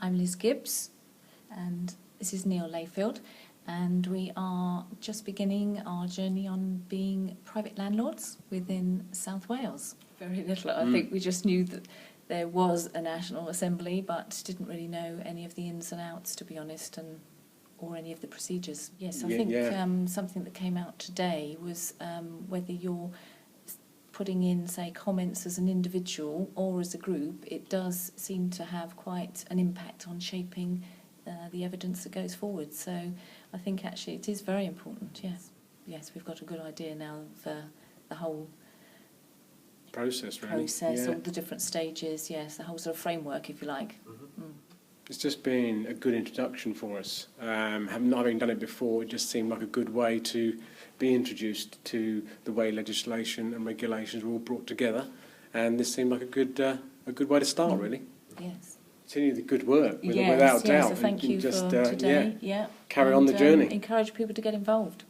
I'm Liz Gibbs, and this is Neil Layfield, and we are just beginning our journey on being private landlords within South Wales. Very little. I think we just knew that there was a National Assembly, but didn't really know any of the ins and outs, to be honest, or any of the procedures. Yes, I think something that came out today was whether you're putting in, say, comments as an individual or as a group, it does seem to have quite an impact on shaping the evidence that goes forward. So I think actually it is very important, yes. Yes, we've got a good idea now of the whole process, really. All the different stages, yes, the whole sort of framework, if you like. It's just been a good introduction for us. Not having done it before, it just seemed like a good way to be introduced to the way legislation and regulations are all brought together, and this seemed like a good way to start, really. Yes. Continue the good work, without doubt. So thank you just, for today. carry on the journey. Encourage people to get involved.